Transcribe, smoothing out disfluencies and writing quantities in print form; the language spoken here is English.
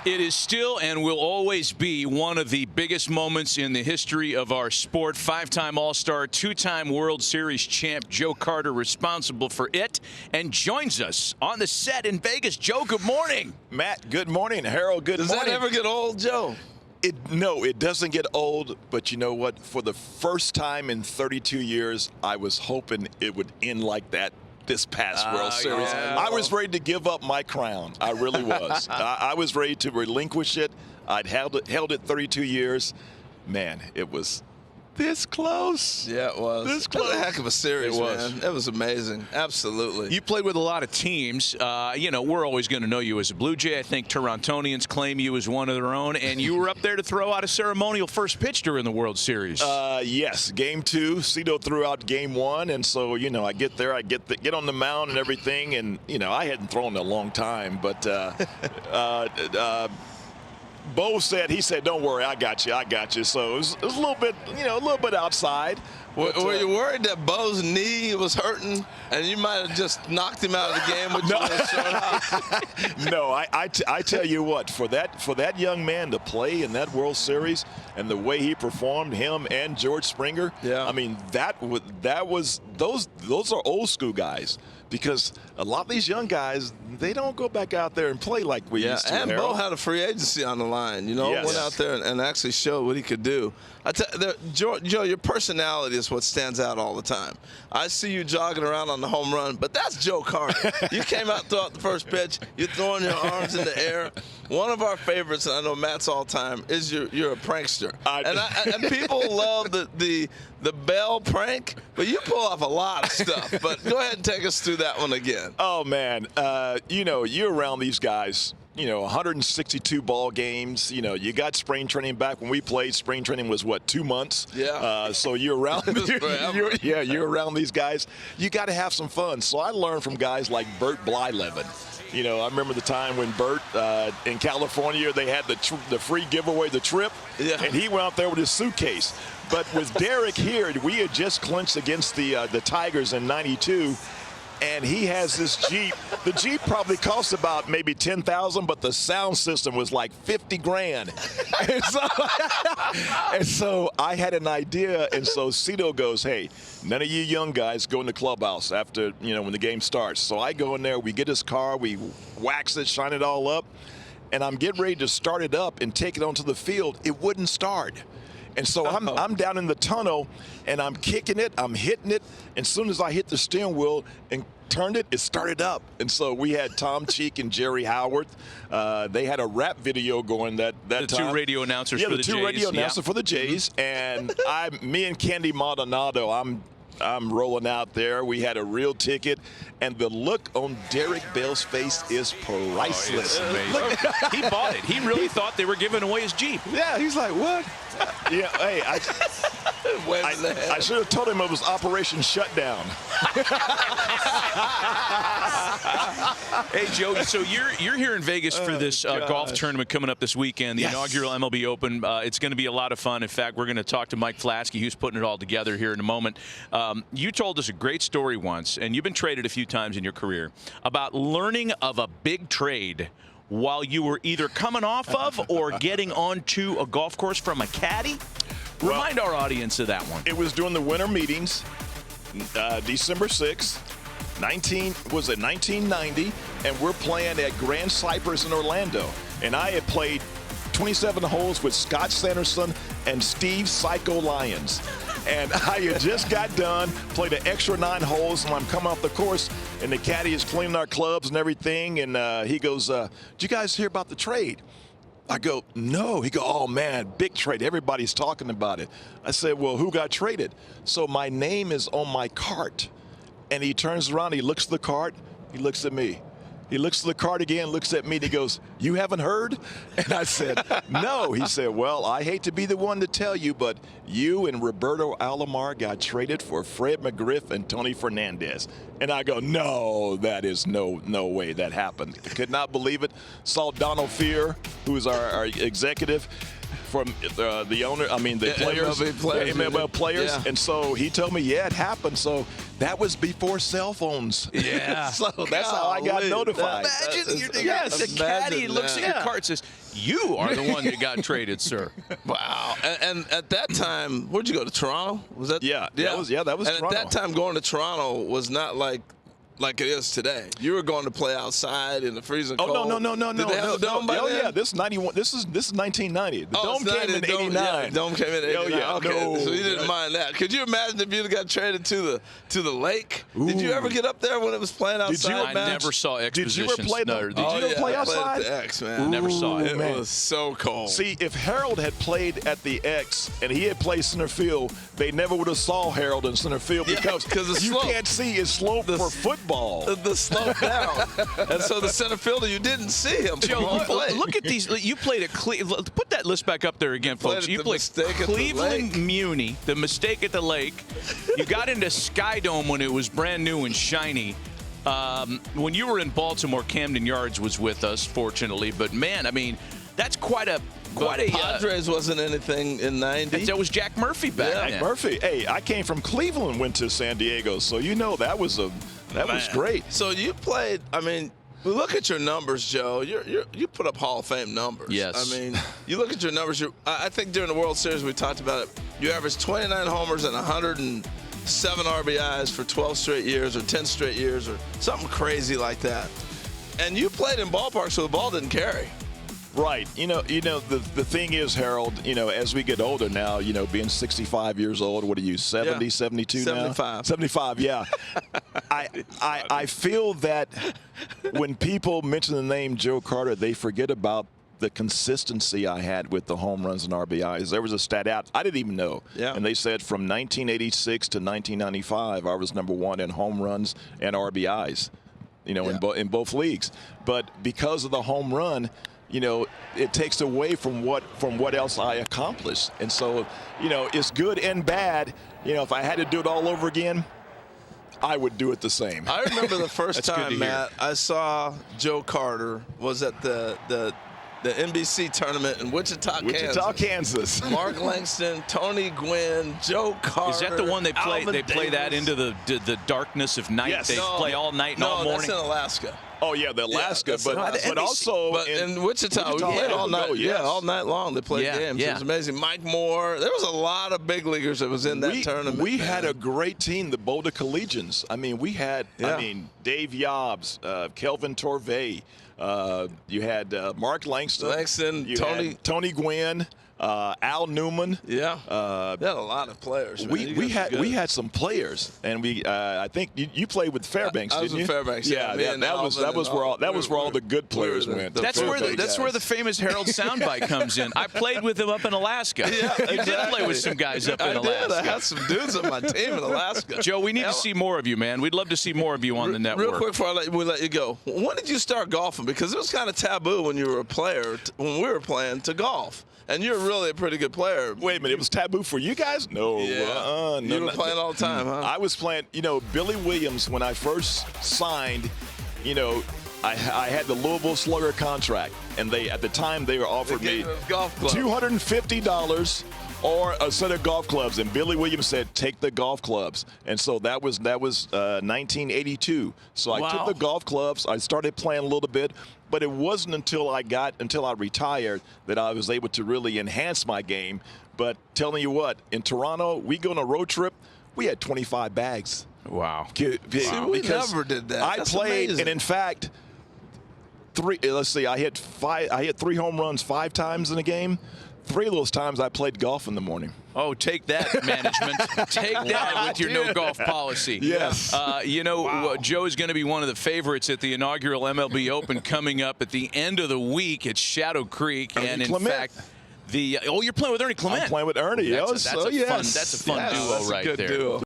It is still and will always be one of the biggest moments in the history of our sport. Five-time All-Star, two-time World Series champ Joe Carter responsible for it and joins us on the set in Vegas. Joe, good morning. Matt, good morning. Harold, good morning. Does that ever get old, Joe? No, it doesn't get old, but you know what? For the first time in 32 years, I was hoping it would end like that this past World Series. Yeah. I was ready to give up my crown. I really was. I was ready to relinquish it. I'd held it 32 years. Man, it was this close. Yeah, it was. This That was close. a heck of a series, It was. man. It was amazing. Absolutely. You played with a lot of teams. We're always going to know you as a Blue Jay. I think Torontonians claim you as one of their own, and you were up there to throw out a ceremonial first pitch during the World Series. Yes, game 2, Cito threw out game 1, and so, I get there, I get on the mound and everything, and, I hadn't thrown in a long time, but Bo said, don't worry, I got you. So it was a little bit outside. Were you worried that Bo's knee was hurting and you might have just knocked him out of the game with your short hop? No, I tell you what, for that young man to play in that World Series and the way he performed, him and George Springer, yeah. I mean that was those are old school guys. Because a lot of these young guys, they don't go back out there and play like we used to. And Harold. Bo had a free agency on the line, Yes. went out there and actually showed what he could do. Joe, your personality is what stands out all the time. I see you jogging around on the home run, but that's Joe Carter. You came out throughout the first pitch, you're throwing your arms in the air. One of our favorites, and I know Matt's all time, is you're a prankster. And people love the Bell prank, but you pull off a lot of stuff. But go ahead and take us through that one again. Oh, man. You're around these guys, 162 ball games. You got spring training back when we played. Spring training was, 2 months? Yeah. So you're around. You're around these guys. You got to have some fun. So I learned from guys like Bert Blyleven. I remember the time when Bert in California, they had the free giveaway, the trip, and he went out there with his suitcase. But with Derek here, we had just clinched against the Tigers in '92, and he has this Jeep. The Jeep probably cost about maybe $10,000, but the sound system was like $50,000. And so I had an idea, and so Cito goes, "Hey, none of you young guys go in the clubhouse after, when the game starts." So I go in there, we get his car, we wax it, shine it all up, and I'm getting ready to start it up and take it onto the field. It wouldn't start. And so I'm down in the tunnel, and I'm kicking it, I'm hitting it, and as soon as I hit the steering wheel and turned it, it started up. And so we had Tom Cheek and Jerry Howard. They had a rap video going that time. The two radio announcers for the Jays. Yeah, the two radio announcers for the Jays. And me and Candy Maldonado, I'm rolling out there. We had a real ticket, and the look on Derek Bell's face is priceless. Oh, it's amazing. He bought it. He really thought they were giving away his Jeep. Yeah, he's like, what? Yeah, hey, I should have told him it was Operation Shutdown. Hey, Joe, so you're here in Vegas for this golf tournament coming up this weekend, the inaugural MLB Open. It's going to be a lot of fun. In fact, we're going to talk to Mike Flaskey, who's putting it all together here in a moment. You told us a great story once, and you've been traded a few times in your career, about learning of a big trade while you were either coming off of or getting onto a golf course from a caddy. Remind our audience of that one. It was during the winter meetings, December 6th, 1990, and we're playing at Grand Cypress in Orlando. And I had played 27 holes with Scott Sanderson and Steve Psycho Lyons. And I had just got done, played an extra 9 holes, and I'm coming off the course, and the caddy is cleaning our clubs and everything, and he goes, "Did you guys hear about the trade?" I go, "No." He go, "Oh, man, big trade. Everybody's talking about it." I said, "Well, who got traded?" So my name is on my cart, and he turns around, he looks at the cart, he looks at me. He looks at the card again, looks at me, and he goes, "You haven't heard?" And I said, "No." He said, "Well, I hate to be the one to tell you, but you and Roberto Alomar got traded for Fred McGriff and Tony Fernandez." And I go, "No, that is no way that happened." I could not believe it. Saw Donald Fear, who is our executive. from the owner. I mean, the players, MLB players. Yeah. And so he told me, yeah, it happened. So that was before cell phones. Yeah. So that's how I got notified. Imagine the caddy looks at your card and says, "You are the one that got traded, sir." Wow. And at that time, where'd you go, to Toronto? Was that? Yeah. That was Toronto. At that time, going to Toronto was not like it is today. You were going to play outside in the freezing cold. No. Did they have a dome by then? Yeah, this is 91. This is 1990. The dome came in 89. Yeah, the dome came in 89. Oh, yeah. Okay. No. So you didn't mind that. Could you imagine if you'd got traded to the lake? Ooh. Did you ever get up there when it was playing outside? I never saw X Did you ever positions. play? No, Did you ever play outside? I played at the X, man. Never saw it. It man. was so cold. See, if Harold had played at the X and he had played center field, they never would have saw Harold in center field because the you slope. can't see his slope for football. The slope down. And so the center fielder, you didn't see him. Joe, look at these. You played at Cleveland. Put that list back up there again, folks. You played Cleveland Muni, the mistake at the lake. You got into Skydome when it was brand new and shiny. When you were in Baltimore, Camden Yards was with us, fortunately. But man, I mean, that's quite a. Padres wasn't anything in '90. That was Jack Murphy back then. Jack Murphy. Hey, I came from Cleveland, went to San Diego, so you know that was great. So you played. I mean, look at your numbers, Joe. You put up Hall of Fame numbers. Yes. I mean, you look at your numbers. I think during the World Series we talked about it. You averaged 29 homers and 107 RBIs for 12 straight years, or 10 straight years, or something crazy like that. And you played in ballparks where the ball didn't carry. Right. You know, the thing is, Harold, as we get older now, being 65 years old, what are you, 70, 72 now? 75, yeah. I feel that when people mention the name Joe Carter, they forget about the consistency I had with the home runs and RBIs. There was a stat out I didn't even know. Yeah. And they said from 1986 to 1995, I was #1 in home runs and RBIs, in both leagues. But because of the home run, it takes away from what else I accomplished. And so, it's good and bad. If I had to do it all over again, I would do it the same. I remember the first time, Matt, I saw Joe Carter was at the NBC tournament in Wichita, Kansas. Mark Langston, Tony Gwynn, Joe Carter. Is that the one they play? Alvin They play Davis. that into the darkness of night. Yes. They play all night and all morning. No, that's in Alaska. Oh yeah, the Alaska, but also in Wichita, we played all night. Yes. Yeah, all night long they played games. Yeah. It was amazing. Mike Moore. There was a lot of big leaguers that was in that tournament. We had a great team, the Boulder Collegians. I mean, we had Dave Yobbs, Kelvin Torvey. You had Mark Langston, you Tony Gwynn. Al Newman. Yeah, they had a lot of players. We had some players, and I think you played with Fairbanks, didn't you? I was with Fairbanks. Yeah, that was where all the good players went. That's where the famous Harold soundbite comes in. I played with him up in Alaska. Yeah, you did play with some guys up in Alaska. I had some dudes on my team in Alaska. Joe, we need to see more of you, man. We'd love to see more of you on the network. Real quick before we let you go, when did you start golfing? Because it was kind of taboo when you were a player, when we were playing, to golf. And you're really a pretty good player. Wait a minute, it was taboo for you guys? No. Yeah. You were playing all the time, huh? I was playing, Billy Williams, when I first signed, I had the Louisville Slugger contract. And at the time, they were offered me $250 or a set of golf clubs. And Billy Williams said, take the golf clubs. And so that was 1982. So I took the golf clubs. I started playing a little bit. But it wasn't until I retired that I was able to really enhance my game. But telling you what, in Toronto, we go on a road trip, we had 25 bags. Wow. See, we never did that. I played, amazing. and in fact, I hit 3 home runs 5 times in a game. 3 of those times I played golf in the morning. Oh, take that, management. Take that with your no golf policy. Yes. Joe is going to be one of the favorites at the inaugural MLB Open coming up at the end of the week at Shadow Creek. And in fact, you're playing with Ernie Clement. I'm playing with Ernie. That's a fun duo right there. Duo.